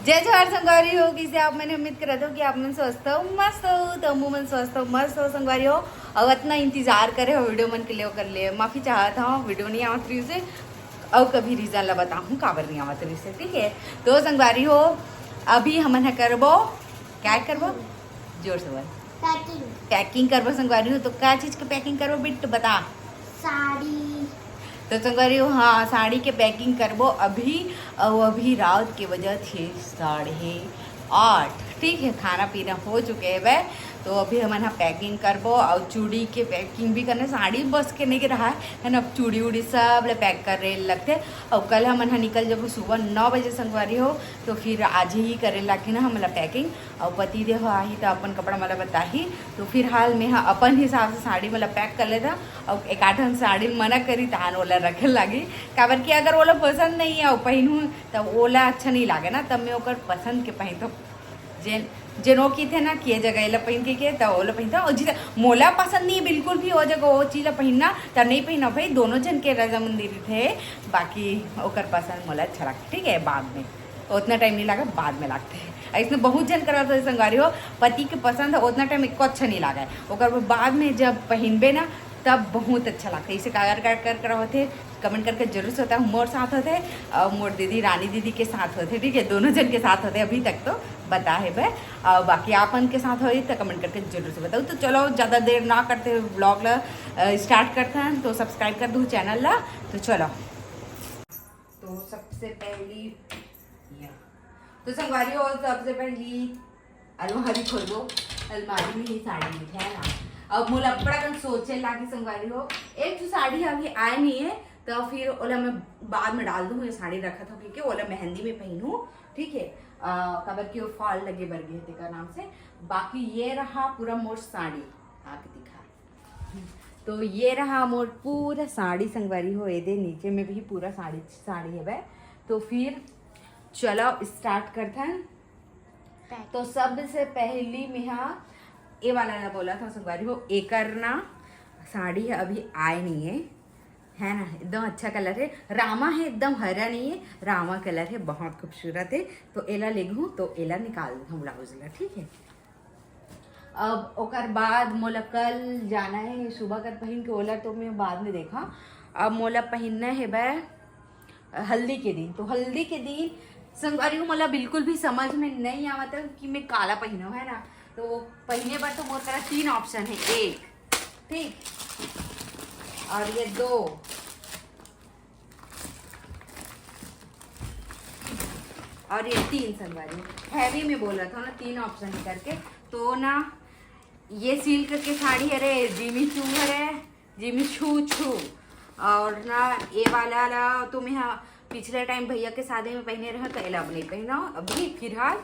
जय जवाहर संगवारी हो किसी आप मैंने उम्मीद करा था कि आप मन स्वस्थ हो मस्त हो तो अम्मू मन स्वस्थ हो मस्त हो संगवारी हो। अब इतना इंतजार करे हो वीडियो मन के लिए कर लिए माफ़ी चाहता हूँ वीडियो नहीं आवत रही से और कभी रीज़न ला बताऊँ काबर नहीं आवत रही से। ठीक है तो संगवारी हो अभी हमन है करबो क्या करबो जोर से बोल पैकिंग करबो संगवारी हो। तो क्या चीज़ की पैकिंग करबो बिट बता। साड़ी तो संगवारी हो हाँ साड़ी के पैकिंग करबो अभी और अभी रात के वजह थे 8:30। ठीक है खाना पीना हो चुके है वह तो अभी हम यहाँ पैकिंग करबो और चूड़ी के पैकिंग भी करने साड़ी बस के नहीं रहा है ना। चूड़ी उड़ी सब ले पैक करे लगते और कल हम यहाँ निकल जब सुबह 9 बजे संगवारी हो तो फिर आज ही करे लगे ना हमारा पैकिंग और पति देव आही तो अपन कपड़ा मतलब बताही तो फिर हाल में हाँ अपन हिसाब से साड़ी मतलब पैक कर लेता और एक आठ साड़ी मना करी तान ओला रखे लगी काबर कि अगर ओला पसंद नहीं है और पहनूँ तब ओला अच्छा नहीं लगे ना तब मैं ओकर पसंद के पहन तो जेनो की थे ना किए जगह ला पहन के तो ओला पहनता और जिसे मोला पसंद नहीं बिल्कुल भी हो जगह वो चीज़ पहनना तब नहीं पहना भाई दोनों जन के रजामंदी थे बाकी ओकर पसंद मोला अच्छा लगता। ठीक है बाद में उतना टाइम नहीं लगा बाद में लगते हैं इसमें बहुत जन करा था संगवारी हो पति के पसंद है उतना टाइम एक अच्छा नहीं लगा है ओकर बाद में जब पहनबे ना तब बहुत अच्छा लगता है। इसे कागर कर होते कमेंट करके जरूर से होता है मोर साथ होते और मोर दीदी रानी दीदी के साथ होते। ठीक है दोनों जन के साथ होते अभी तक तो बता है वह और बाकी आपन के साथ हो तो कमेंट करके जरूर से बताओ। तो चलो ज़्यादा देर ना करते ब्लॉग ला स्टार्ट करते हैं तो सब्सक्राइब कर दूँ चैनल ला। तो चलो तो सबसे पहली तो संगवारी हो सबसे पहली अलमारी खोलो अलमारी में ही साड़ी है ना। अब मोला बड़ा कल सोचे लागी संगवारी हो एक जो साड़ी अभी आए नहीं है तो फिर ओला मैं बाद में डाल दूँ ये साड़ी रखा था क्योंकि ओला मेहंदी में पहनूँ। ठीक है कबर की वो फॉल लगे बरगे थे का नाम से बाकी ये रहा पूरा मोर साड़ी आके दिखा तो ये रहा मोर पूरा साड़ी संगवारी हो ये दे नीचे में भी पूरा साड़ी है वह। तो फिर चलो स्टार्ट करते हैं। तो सबसे पहली में हाँ ये वाला ना बोला था संगवारी हो एक करना साड़ी है अभी आए नहीं है ना एकदम अच्छा कलर है रामा है एकदम हरा नहीं है रामा कलर है बहुत खूबसूरत है। तो एला ले गूँ तो एला निकाल दूँ ब्लाउज ला। ठीक है अब ओकर बाद मोला कल जाना है सुबह कर पहन के ओला तो मैं बाद में देखा अब मोला पहनना है वह हल्दी के दिन। तो हल्दी के दिन संगवारी को मोला बिल्कुल भी समझ में नहीं आवता कि मैं काला पहनूँ है ना। तो पहने पर तो मोर तरह 3 ऑप्शन है एक ठीक और ये 2 और ये 3 संगवारी हैवी में बोल रहा था ना 3 ऑप्शन करके। तो ना ये सिल्क की साड़ी है रे जिमी चू है रे जिमी छू और ना ये वाला ला तुम यहाँ पिछले टाइम भैया के शादी में पहने रहा तो अब नहीं पहना अभी फिलहाल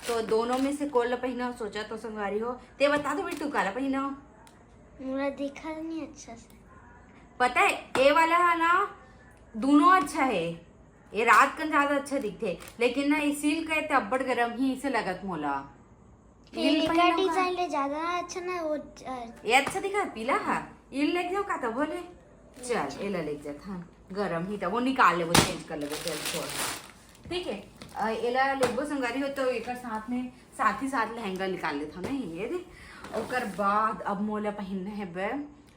तो दोनों में से कोला पहना सोचा तो संगवारी हो ते बता दो तू काला पहना मुझे देखा नहीं अच्छा से पता है ये वाला है ना दोनों अच्छा है ये रात का ज्यादा अच्छा दिखते लेकिन ना ये सिल्क है तब्बड़ गरम ही इसे लगत मोला का डिजाइन ले ज्यादा अच्छा ना वो ये अच्छा दिखा पीला है ये लेके जाओ का तो बोले चल ये ले जाता हाँ गरम ही था वो निकाल ले वो चेंज कर ले चल छोड़। ठीक है एला लेबो संगारी हो तो एक साथ ही साथ लहंगा निकाल लेता ना ये दे और बाद अब मोला पहनना है वे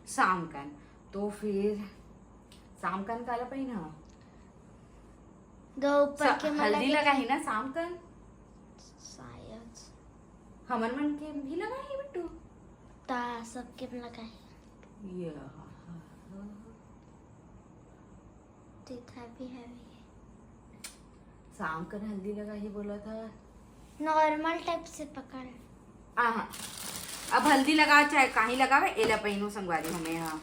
शाम कन तो फिर शाम कन काला पहना दो ऊपर के हल्दी लगा ही ना शाम कन शायद हमर मन के भी लगा ही बिट्टू ता सबके में लगा है ये हैवी शाम कन हल्दी लगा ही बोला था नॉर्मल टाइप से पकड़ हाँ अब हल्दी लगा चाहे कहीं लगावे एला पहनू संगवारी हमें यहाँ।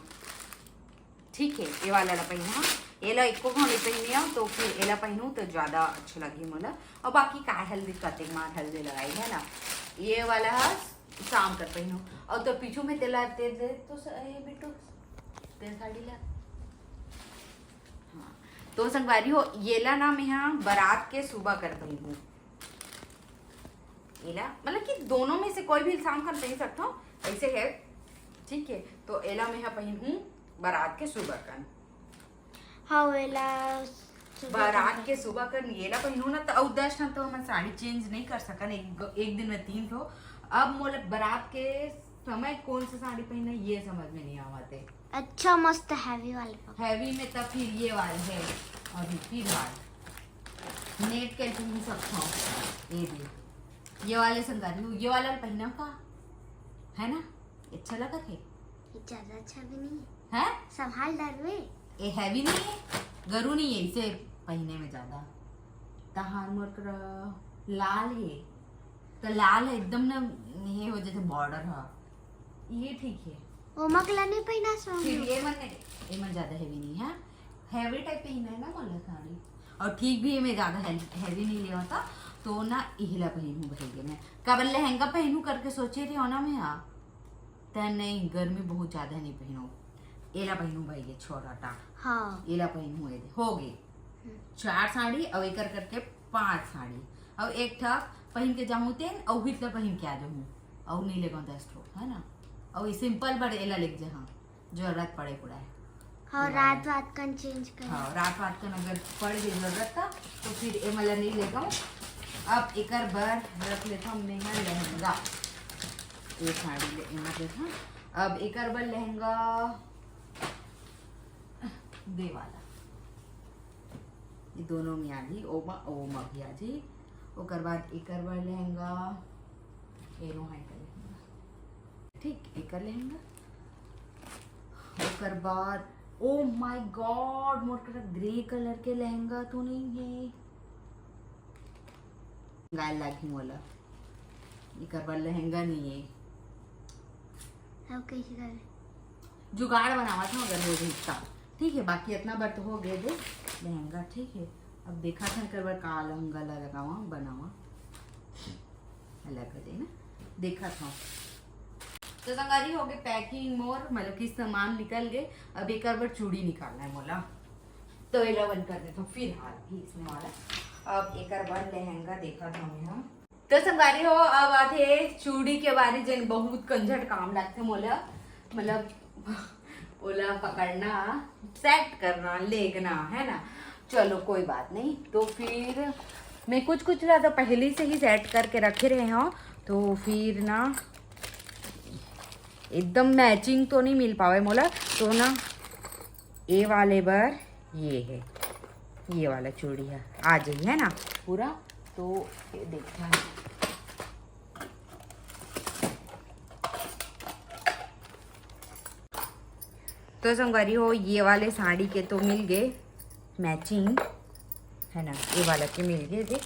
ठीक है ये वाला ला पहना एला एको घड़ी पहनिया तो फिर एला पहनू तो ज़्यादा अच्छा लगी मोला और बाकी का हल्दी कते मार हल्दी लगाई है ना ये वाला शाम कर पहनू और तो पीछू में तेला तेल दे तो बिट्टू तेल साड़ी ला हाँ तो संगवारी हो ये ला ना मैं यहाँ बारात के सुबह कर पहनू एला मतलब कि दोनों में से कोई भी शाम कर पहन सकता हूँ ऐसे है। ठीक है तो एला मैं यहाँ पहनूँ बारात के सुबह का हाँ एला बारात के सुबह कर येला पहनू ना तो दस ना तो हम साड़ी चेंज नहीं कर सकन एक दिन में 3 ठो। अब मोला बारात के समय कौन सा साड़ी पहनना ये समझ में नहीं आते। अच्छा मस्त हैवी वाले पकड़। हैवी में तब फिर ये वाले है अभी फिर नेट के पहन सकता हूँ। ये भी ये वाले संगारी हूँ, ये वाला पहना का है ना, अच्छा लगा थे। ये ज्यादा अच्छा भी नहीं है, है संभाल डरवे। ये हैवी नहीं है, गरू नहीं है इसे पहने में ज्यादा। तहार मोर कर लाल है तो लाल है एकदम ना ये हो जैसे बॉर्डर है, ये ठीक है। वो मगला नहीं पहना सो। फिर ये मन ज्यादा हैवी नहीं है, हैवी टाइप पहना है ना मोला साड़ी। और ठीक भी है, मैं ज्यादा हैवी नहीं ले होता तो ना इहला पहनू भैया मैं कब लहंगा पहनू करके सोचे थे हो ना मैं तो नहीं गर्मी बहुत ज्यादा नहीं पहनो, एला पहनू भैया छोटा टा। हाँ एला पहनू हो गई 4 साड़ी और एक करके 5 साड़ी और एक ठा पहन के जाऊँ तेन और भी पहन के आ जाऊँ और नहीं लेगा 10 ठो है ना। और सिंपल बड़े एला लिख जा, हाँ जरूरत पड़े पूरा है। हाँ रात का चेंज कर। हाँ रात का अगर पड़ गई जरूरत था तो फिर ए मला नहीं लेगा। अब एक बार रख लेता हूँ मैं लहंगा, ये साड़ी ले देखा। अब एक बार लहंगा दे वाला ये दोनों में आ जी ओमा भी आ जी। ओकर बाद एक बार लहंगा एनो हाई का लहंगा ठीक एक लहंगा। ओकर बाद ओ माय गॉड मोर का ग्रे कलर के लहंगा तो नहीं है, गाय लागी वाला एक बार लहंगा नहीं है। अब कैसे करे जुगाड़ बनावा था अगर हो गई ठीक है, बाकी इतना बार तो हो गए दे लहंगा ठीक है। अब देखा था कर बार का लहंगा लगावा बनावा अलग दे ना देखा था। तो संगारी हो गए पैकिंग मोर मतलब कि सामान निकल गए। अब एक बार चूड़ी निकालना है मोला तो 11 कर देता हूँ फिर हाल भी इसमें वाला। अब एक बार लहंगा देखा था मैं तो संगारी हो। अब आते चूड़ी के बारे जन बहुत कंझट काम लगते मोला, मतलब ओला पकड़ना सेट करना लेगना है ना। चलो कोई बात नहीं, तो फिर मैं कुछ ज़्यादा पहले से ही सेट करके रखे रहे हो तो फिर ना एकदम मैचिंग तो नहीं मिल पावे मोला। तो ना ये वाले बार ये है, ये वाला चूड़ी है आ जाइए है ना पूरा। तो ये देखा है तो संगवारी हो ये वाले साड़ी के तो मिल गए मैचिंग है ना, ये वाला के मिल गए देख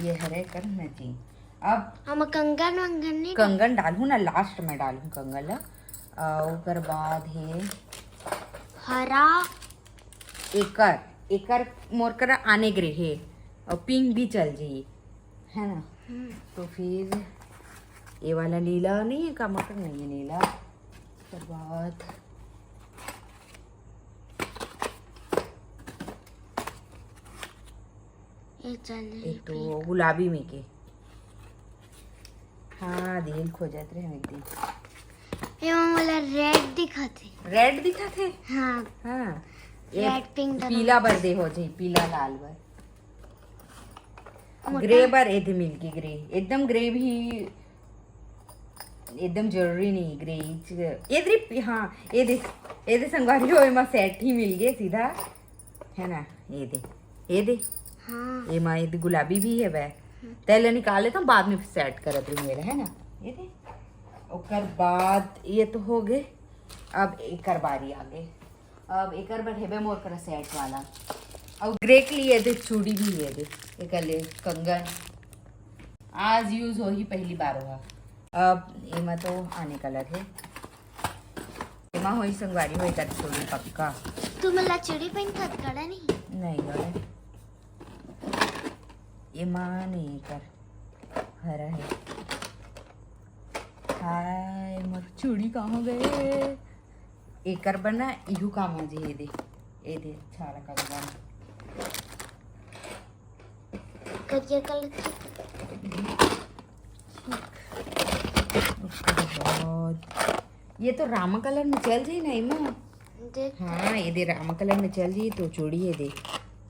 ये हरे कर मैचिंग। अब हम कंगन वंगन नहीं कंगन डालूँ ना लास्ट में डालूँ कंगन ला। ओकर बाद है हरा एकर मोर कर आने ग्रे है और पिंक भी चल जाइए है ना। तो फिर ये वाला नीला नहीं है का मकर नहीं है नीला। उसके बाद एक तो गुलाबी में के हाँ दिल खो जाते रहे एक दिन। ये वाला रेड दिखाते। रेड दिखा थे हाँ हाँ रेड पिंक पीला बर दे हो जाए पीला लाल बर ग्रे बर एधे मिल के ग्रे एकदम ग्रे भी एकदम जरूरी नहीं ग्रे एदरी हाँ एदे संगवारी हो एमा सेट ही मिल गए सीधा है ना। ये दे हाँ ये माँ ये गुलाबी भी है वह तेल निकाल लेता हूँ बाद में सेट कर रही मेरा है ना। ये दे ओकर बाद ये तो हो गए। अब एक बारी आ गए। अब एक बार हेबे मोर कर सेट वाला और ग्रे के लिए दे चूड़ी भी है दे एक ले कंगन आज यूज हो ही पहली बार हुआ। अब एमा तो आने कलर है एमा हो संगवारी हो कर चूड़ी पक्का तू मला चूड़ी पहन खत कड़ा नहीं गए एमा नहीं कर हरा है। हाय मोर चूड़ी कहाँ गए एक बना इहू काम है जी ये दे छाड़ा का बना करिया कलर ये तो रामा कलर में चल जाई ना इमा। देख हाँ ये दे रामा कलर में चल जाई तो चूड़ी है दे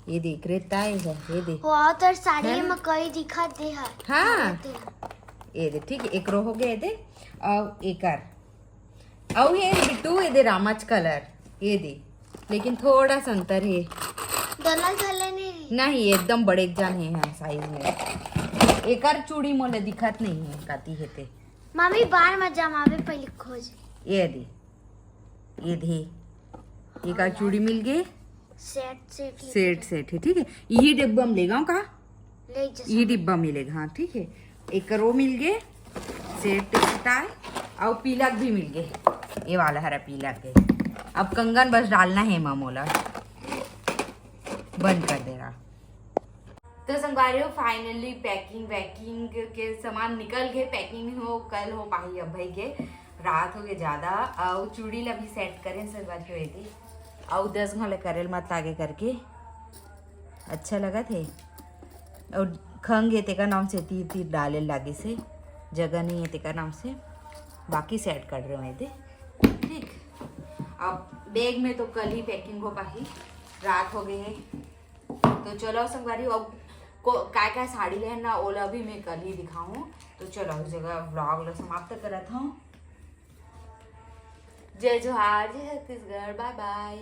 ये देख रेता है ये देख। वाह तर साड़ी है ना? में कई दिखा दे है। हाँ ये दे ठीक है, एक रो हो गया ये दे। और एकर और ये बिट्टू ये दे रामाच कलर ये दे, लेकिन थोड़ा सा अंतर है। दोनों झले नहीं एकदम बड़े जान है साइज में। एकर चूड़ी मोले दिखत नहीं है काती है ते। मम्मी बार मत जमावे पहले खोज। ये दे ये दे, ये का चूड़ी मिल गई सेट है ठीक है। यही डिब्बा में लेगा का, ले जा ये डिब्बा मिलेगा हाँ ठीक है। एक रो मिल गए सेट स्टाइल और पीलक भी मिल गए, ये वाला हरा पीलक है। अब कंगन बस डालना है मामोला, बंद कर दे रहा। तो संगवारियों फाइनली पैकिंग के सामान निकल गए। पैकिंग हो कल हो पाही अब भाई के रात हो गए ज्यादा। और चूड़ी ला भी सेट करें संगवारियों यदि और 10 घंटे करेल मत आगे करके अच्छा लगा थे। और खंग है तेका नाम से तीर डाले लागे से जगह नहीं है तेका नाम से, बाकी सेट कर रहे हैं थे ठीक। अब बैग में तो कल ही पैकिंग हो पाही, रात हो गई है। तो चलो संगवारी अब काय काय साड़ी लेना ओला भी मैं कल ही दिखाऊं। तो चलो उस जगह व्लॉग ला समाप्त करत हूँ। जय जोहार, जय छत्तीसगढ़, बाय बाय।